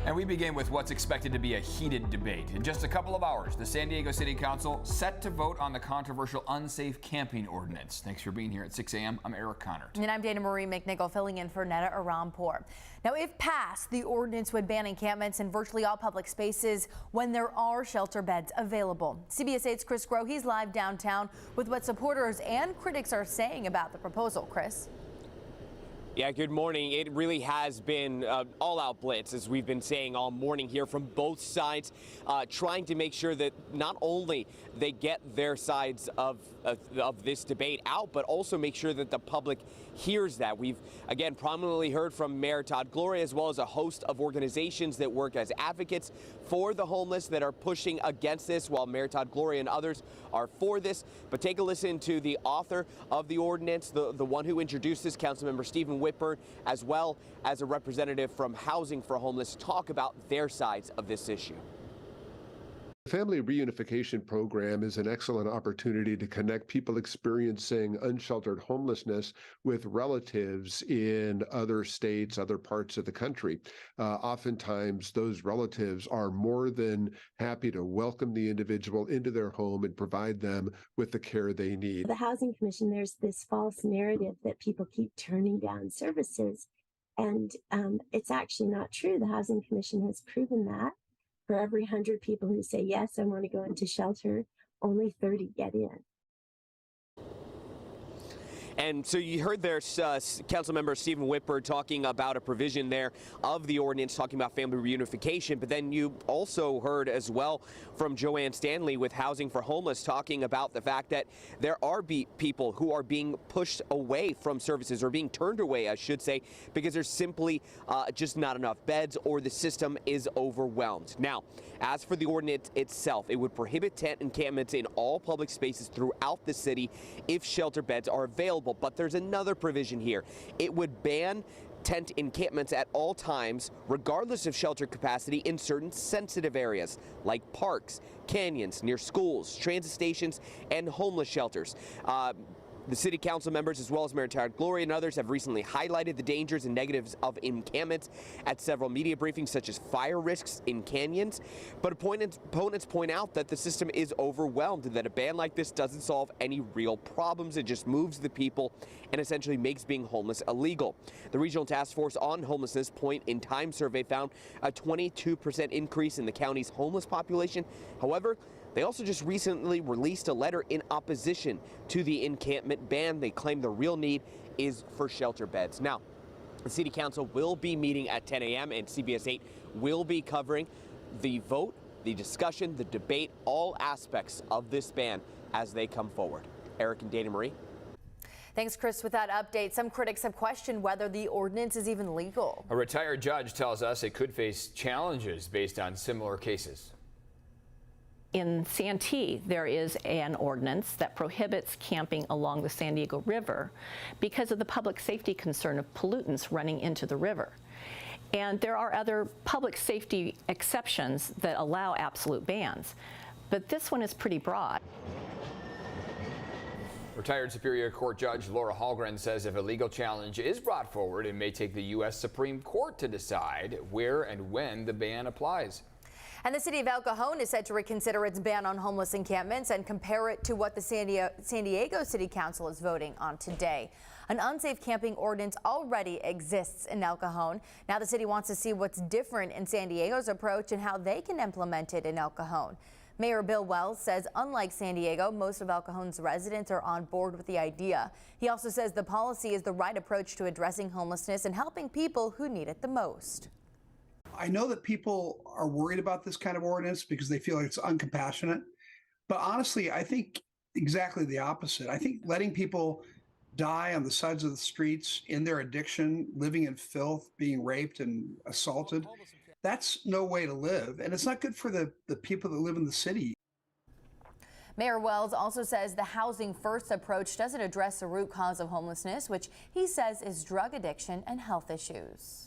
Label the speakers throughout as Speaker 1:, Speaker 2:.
Speaker 1: And we begin with what's expected to be a heated debate. In just a couple of hours, the San Diego City Council set to vote on the controversial unsafe camping ordinance. Thanks for being here at 6 a.m. I'm Eric Connert.
Speaker 2: And I'm Dana Marie McNichol filling in for Netta Arampur. Now, if passed, the ordinance would ban encampments in virtually all public spaces when there are shelter beds available. CBS 8's Chris Groh, he's live downtown with what supporters and critics are saying about the proposal. Chris.
Speaker 3: Yeah, good morning. It really has been all-out blitz, as we've been saying all morning here from both sides, trying to make sure that not only they get their sides of this debate out, but also make sure that the public hears that. We've, again, prominently heard from Mayor Todd Gloria, as well as a host of organizations that work as advocates for the homeless that are pushing against this, while Mayor Todd Gloria and others are for this. But take a listen to the author of the ordinance, the one who introduced this, Councilmember Stephen Whitburn, as well as a representative from Housing for Homeless, talk about their sides of this issue.
Speaker 4: The Family Reunification Program is an excellent opportunity to connect people experiencing unsheltered homelessness with relatives in other states, other parts of the country. Oftentimes, those relatives are more than happy to welcome the individual into their home and provide them with the care they need.
Speaker 5: The Housing Commission, there's this false narrative that people keep turning down services, and it's actually not true. The Housing Commission has proven that. For every 100 people who say, yes, I want to go into shelter, only 30 get in.
Speaker 3: And so you heard there Councilmember Stephen Whitburn talking about a provision there of the ordinance, talking about family reunification. But then you also heard as well from Joanne Stanley with Housing for Homeless talking about the fact that there are people who are being pushed away from services, or being turned away, I should say, because there's simply just not enough beds, or the system is overwhelmed. Now, as for the ordinance itself, it would prohibit tent encampments in all public spaces throughout the city if shelter beds are available. But there's another provision here. It would ban tent encampments at all times, regardless of shelter capacity, in certain sensitive areas like parks, canyons, near schools, transit stations, and homeless shelters. The city council members, as well as Mayor Todd Gloria and others, have recently highlighted the dangers and negatives of encampments at several media briefings, such as fire risks in canyons. But opponents point out that the system is overwhelmed and that a ban like this doesn't solve any real problems. It just moves the people and essentially makes being homeless illegal. The Regional Task Force on Homelessness Point in Time survey found a 22% increase in the county's homeless population. However, they also just recently released a letter in opposition to the encampment ban. They claim the real need is for shelter beds. Now, the City Council will be meeting at 10 a.m. and CBS 8 will be covering the vote, the discussion, the debate, all aspects of this ban as they come forward. Eric and Dana Marie.
Speaker 2: Thanks, Chris, with that update. Some critics have questioned whether the ordinance is even legal.
Speaker 1: A retired judge tells us it could face challenges based on similar cases.
Speaker 6: In Santee, there is an ordinance that prohibits camping along the San Diego River because of the public safety concern of pollutants running into the river. And there are other public safety exceptions that allow absolute bans, but this one is pretty broad.
Speaker 1: Retired Superior Court Judge Laura Hallgren says if a legal challenge is brought forward, it may take the U.S. Supreme Court to decide where and when the ban applies.
Speaker 2: And the city of El Cajon is set to reconsider its ban on homeless encampments and compare it to what the San Diego City Council is voting on today. An unsafe camping ordinance already exists in El Cajon. Now the city wants to see what's different in San Diego's approach and how they can implement it in El Cajon. Mayor Bill Wells says unlike San Diego, most of El Cajon's residents are on board with the idea. He also says the policy is the right approach to addressing homelessness and helping people who need it the most.
Speaker 7: I know that people are worried about this kind of ordinance because they feel like it's uncompassionate. But honestly, I think exactly the opposite. I think letting people die on the sides of the streets in their addiction, living in filth, being raped and assaulted, that's no way to live. And it's not good for the people that live in the city.
Speaker 2: Mayor Wells also says the housing first approach doesn't address the root cause of homelessness, which he says is drug addiction and health issues.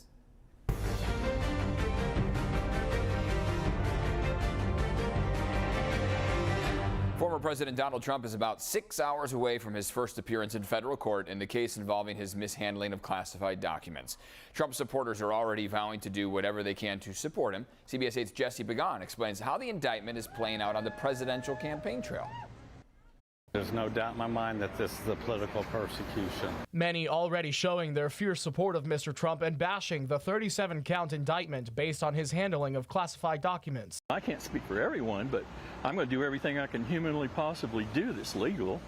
Speaker 1: Former President Donald Trump is about 6 hours away from his first appearance in federal court in the case involving his mishandling of classified documents. Trump supporters are already vowing to do whatever they can to support him. CBS 8's Jesse Pagan explains how the indictment is playing out on the presidential campaign trail.
Speaker 8: There's no doubt in my mind that this is a political persecution.
Speaker 9: Many already showing their fierce support of Mr. Trump and bashing the 37-count indictment based on his handling of classified documents.
Speaker 8: I can't speak for everyone, but I'm going to do everything I can humanly possibly do that's legal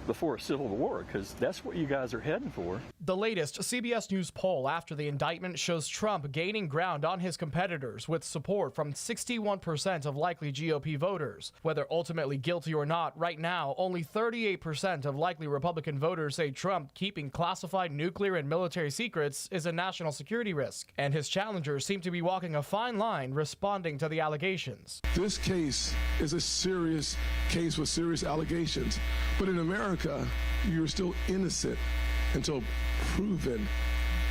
Speaker 8: before a civil war, because that's what you guys are heading for.
Speaker 9: The latest CBS News poll after the indictment shows Trump gaining ground on his competitors with support from 61% of likely GOP voters. Whether ultimately guilty or not, right now, only 38% of likely Republican voters say Trump keeping classified nuclear and military secrets is a national security risk. And his challengers seem to be walking a fine line responding to the allegations.
Speaker 10: This case is a serious case with serious allegations, but in America, you're still innocent until proven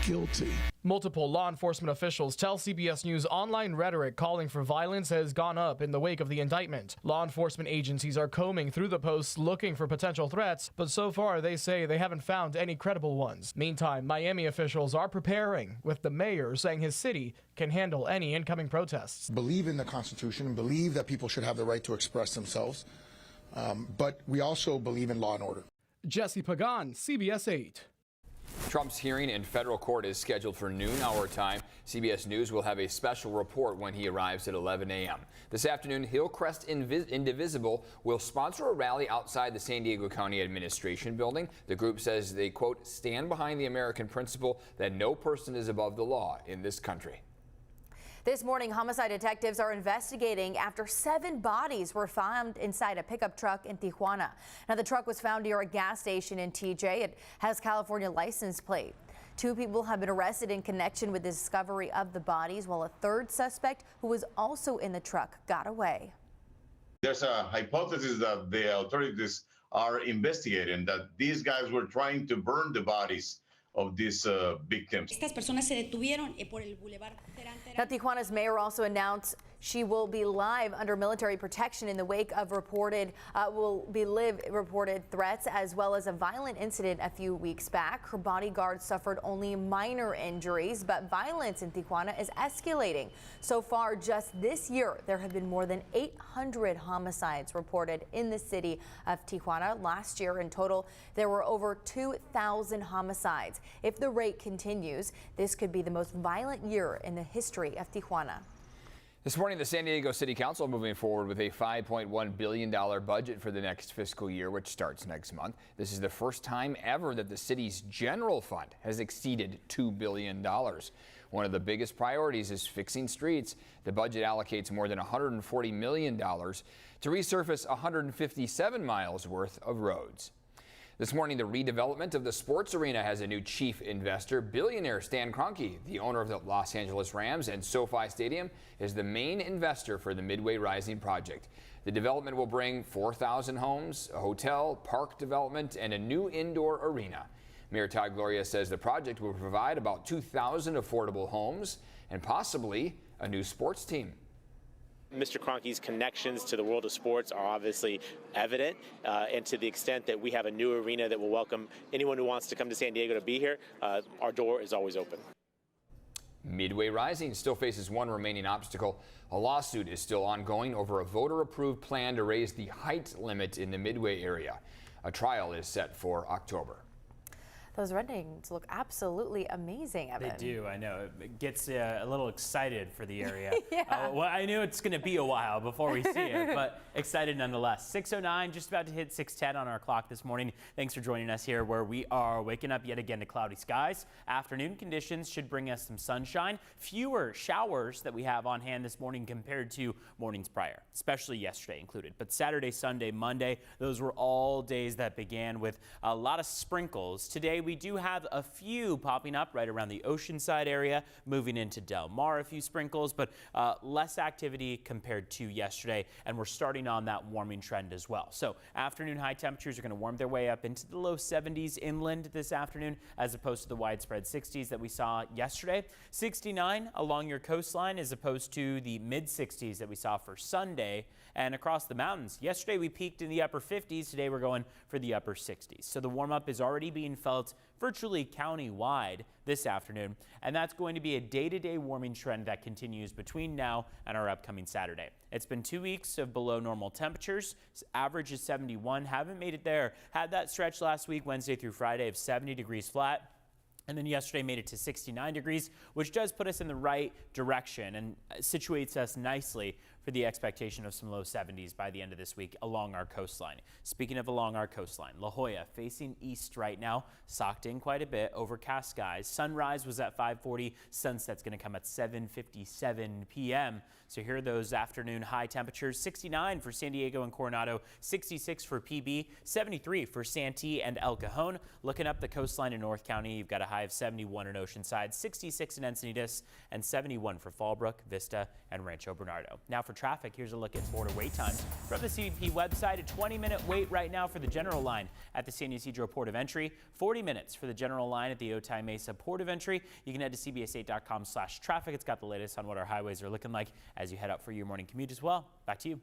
Speaker 10: guilty.
Speaker 9: Multiple law enforcement officials tell CBS News online rhetoric calling for violence has gone up in the wake of the indictment. Law enforcement agencies are combing through the posts looking for potential threats, but so far they say they haven't found any credible ones. Meantime, Miami officials are preparing, with the mayor saying his city can handle any incoming protests.
Speaker 11: Believe in the Constitution and believe that people should have the right to express themselves, but we also believe in law and order.
Speaker 9: Jesse Pagan, CBS 8.
Speaker 1: Trump's hearing in federal court is scheduled for noon our time. CBS News will have a special report when he arrives at 11 a.m. This afternoon, Hillcrest Indivisible will sponsor a rally outside the San Diego County Administration building. The group says they, quote, stand behind the American principle that no person is above the law in this country.
Speaker 2: This morning, homicide detectives are investigating after 7 bodies were found inside a pickup truck in Tijuana. Now, the truck was found near a gas station in TJ. It has California license plate. 2 people have been arrested in connection with the discovery of the bodies, while a third suspect, who was also in the truck, got away.
Speaker 12: There's a hypothesis that the authorities are investigating that these guys were trying to burn the bodies of these victims.
Speaker 2: Now, Tijuana's mayor also announced she will be live under military protection in the wake of reported threats, as well as a violent incident a few weeks back. Her bodyguard suffered only minor injuries, but violence in Tijuana is escalating. So far, just this year, there have been more than 800 homicides reported in the city of Tijuana. Last year, in total, there were over 2,000 homicides. If the rate continues, this could be the most violent year in the history of Tijuana.
Speaker 1: This morning, the San Diego City Council moving forward with a $5.1 billion budget for the next fiscal year, which starts next month. This is the first time ever that the city's general fund has exceeded $2 billion. One of the biggest priorities is fixing streets. The budget allocates more than $140 million to resurface 157 miles worth of roads. This morning, the redevelopment of the sports arena has a new chief investor. Billionaire Stan Kroenke, the owner of the Los Angeles Rams and SoFi Stadium, is the main investor for the Midway Rising project. The development will bring 4,000 homes, a hotel, park development, and a new indoor arena. Mayor Todd Gloria says the project will provide about 2,000 affordable homes and possibly a new sports team.
Speaker 13: Mr. Kroenke's connections to the world of sports are obviously evident, and to the extent that we have a new arena that will welcome anyone who wants to come to San Diego to be here, our door is always open.
Speaker 1: Midway Rising still faces one remaining obstacle. A lawsuit is still ongoing over a voter-approved plan to raise the height limit in the Midway area. A trial is set for October.
Speaker 2: Those renderings look absolutely amazing, Evan.
Speaker 14: They do, I know. It gets a little excited for the area.
Speaker 2: Yeah.
Speaker 14: Well, I knew it's going to be a while before we see it, but excited nonetheless. 6:09, just about to hit 6:10 on our clock this morning. Thanks for joining us here, where we are waking up yet again to cloudy skies. Afternoon conditions should bring us some sunshine. Fewer showers that we have on hand this morning compared to mornings prior, especially yesterday included. But Saturday, Sunday, Monday, those were all days that began with a lot of sprinkles. Today, we we do have a few popping up right around the Oceanside area, moving into Del Mar, a few sprinkles, but less activity compared to yesterday. And we're starting on that warming trend as well. So afternoon high temperatures are going to warm their way up into the low 70s inland this afternoon, as opposed to the widespread 60s that we saw yesterday. 69 along your coastline as opposed to the mid 60s that we saw for Sunday. And across the mountains, yesterday we peaked in the upper 50s. Today we're going for the upper 60s. So the warm up is already being felt virtually county-wide this afternoon, and that's going to be a day-to-day warming trend that continues between now and our upcoming Saturday. It's been 2 weeks of below normal temperatures. Average is 71. Haven't made it there. Had that stretch last week, Wednesday through Friday, of 70 degrees flat. And then yesterday made it to 69 degrees, which does put us in the right direction and situates us nicely for the expectation of some low 70s by the end of this week along our coastline. Speaking of along our coastline, La Jolla facing east right now, socked in quite a bit, overcast skies. Sunrise was at 5:40. Sunset's going to come at 7:57 p.m. So here are those afternoon high temperatures. 69 for San Diego and Coronado, 66 for PB, 73 for Santee and El Cajon. Looking up the coastline in North County, you've got a high of 71 in Oceanside, 66 in Encinitas, and 71 for Fallbrook, Vista, and Rancho Bernardo. Now for traffic, here's a look at border wait times. From the CBP website, a 20-minute wait right now for the general line at the San Ysidro Port of Entry, 40 minutes for the general line at the Otay Mesa Port of Entry. You can head to cbs8.com/traffic. It's got the latest on what our highways are looking like as you head out for your morning commute as well. Back to you.